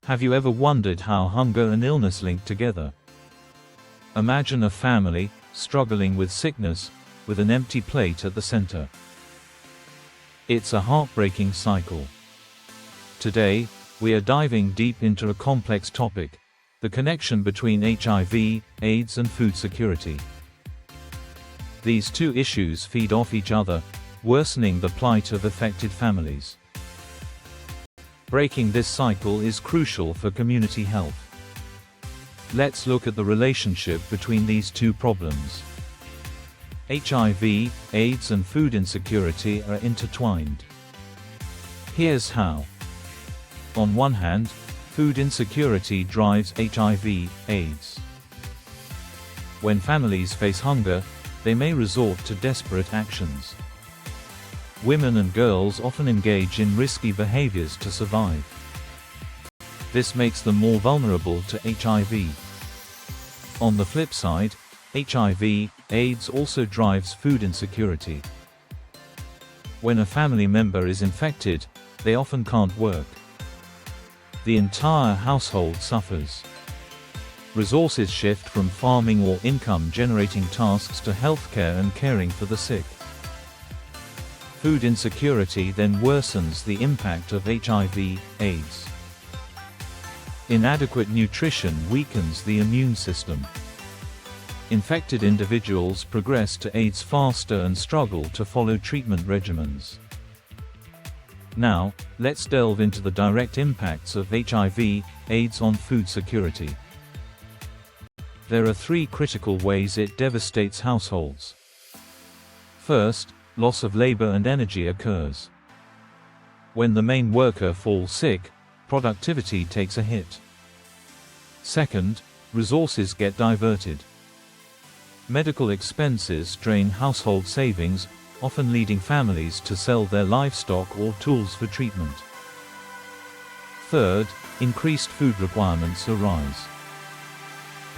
Have you ever wondered how hunger and illness link together? Imagine a family, struggling with sickness, with an empty plate at the center. It's a heartbreaking cycle. Today, we are diving deep into a complex topic: the connection between HIV, AIDS and food security. These two issues feed off each other, worsening the plight of affected families. Breaking this cycle is crucial for community health. Let's look at the relationship between these two problems. HIV, AIDS and food insecurity are intertwined. Here's how. On one hand, food insecurity drives HIV, AIDS. When families face hunger, they may resort to desperate actions. Women and girls often engage in risky behaviors to survive. This makes them more vulnerable to HIV. On the flip side, HIV, AIDS also drives food insecurity. When a family member is infected, they often can't work. The entire household suffers. Resources shift from farming or income-generating tasks to healthcare and caring for the sick. Food insecurity then worsens the impact of HIV, AIDS. Inadequate nutrition weakens the immune system. Infected individuals progress to AIDS faster and struggle to follow treatment regimens. Now, let's delve into the direct impacts of HIV, AIDS on food security. There are three critical ways it devastates households. First, loss of labor and energy occurs. When the main worker falls sick, productivity takes a hit. Second, resources get diverted. Medical expenses drain household savings, often leading families to sell their livestock or tools for treatment. Third, increased food requirements arise.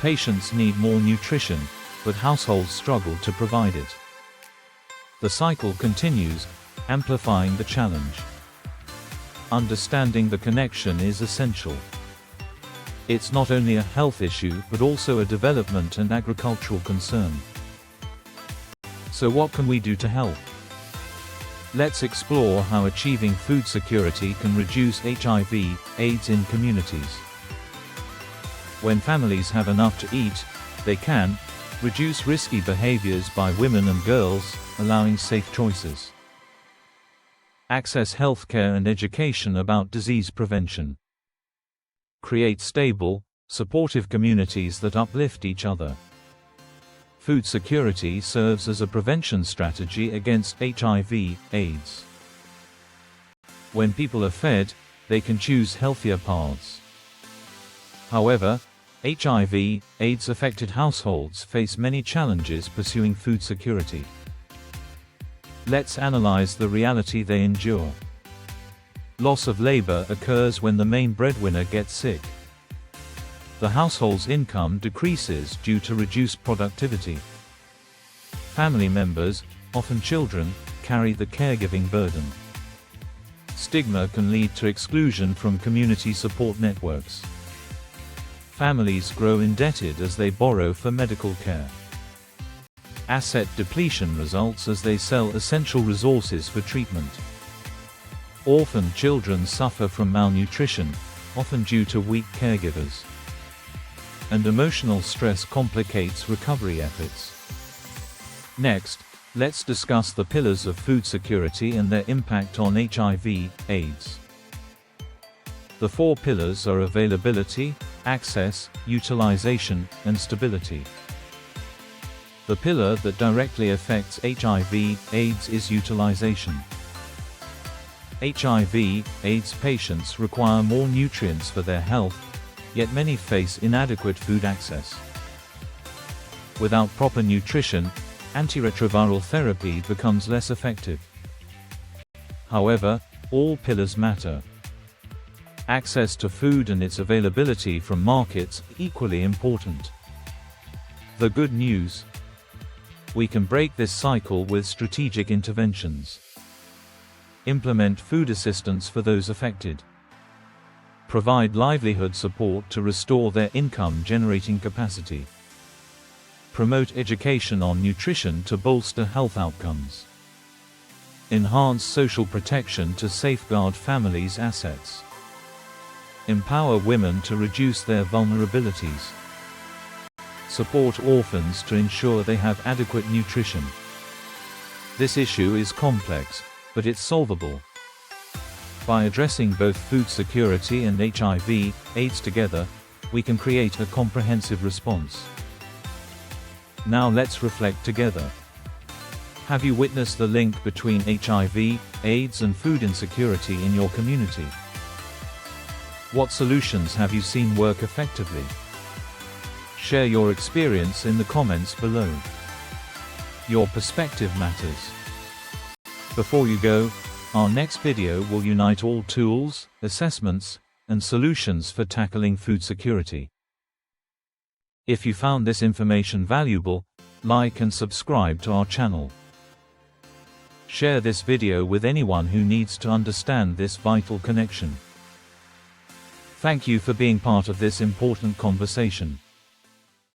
Patients need more nutrition, but households struggle to provide it. The cycle continues, amplifying the challenge. Understanding the connection is essential. It's not only a health issue but also a development and agricultural concern. So what can we do to help? Let's explore how achieving food security can reduce HIV, AIDS in communities. When families have enough to eat, they can reduce risky behaviors by women and girls, allowing safe choices. Access healthcare and education about disease prevention. Create stable, supportive communities that uplift each other. Food security serves as a prevention strategy against HIV, AIDS. When people are fed, they can choose healthier paths. However, HIV, AIDS-affected households face many challenges pursuing food security. Let's analyze the reality they endure. Loss of labor occurs when the main breadwinner gets sick. The household's income decreases due to reduced productivity. Family members, often children, carry the caregiving burden. Stigma can lead to exclusion from community support networks. Families grow indebted as they borrow for medical care. Asset depletion results as they sell essential resources for treatment. Orphan children suffer from malnutrition, often due to weak caregivers. And emotional stress complicates recovery efforts. Next, let's discuss the pillars of food security and their impact on HIV, AIDS. The four pillars are availability, access, utilization, and stability. The pillar that directly affects HIV, AIDS is utilization. HIV, AIDS patients require more nutrients for their health, yet many face inadequate food access. Without proper nutrition, antiretroviral therapy becomes less effective. However, all pillars matter. Access to food and its availability from markets are equally important. The good news: we can break this cycle with strategic interventions. Implement food assistance for those affected. Provide livelihood support to restore their income-generating capacity. Promote education on nutrition to bolster health outcomes. Enhance social protection to safeguard families' assets. Empower women to reduce their vulnerabilities. Support orphans to ensure they have adequate nutrition. This issue is complex, but it's solvable. By addressing both food security and HIV/AIDS together, we can create a comprehensive response. Now let's reflect together. Have you witnessed the link between HIV, AIDS and food insecurity in your community? What solutions have you seen work effectively? Share your experience in the comments below. Your perspective matters. Before you go, our next video will unite all tools, assessments, and solutions for tackling food security. If you found this information valuable, like and subscribe to our channel. Share this video with anyone who needs to understand this vital connection. Thank you for being part of this important conversation.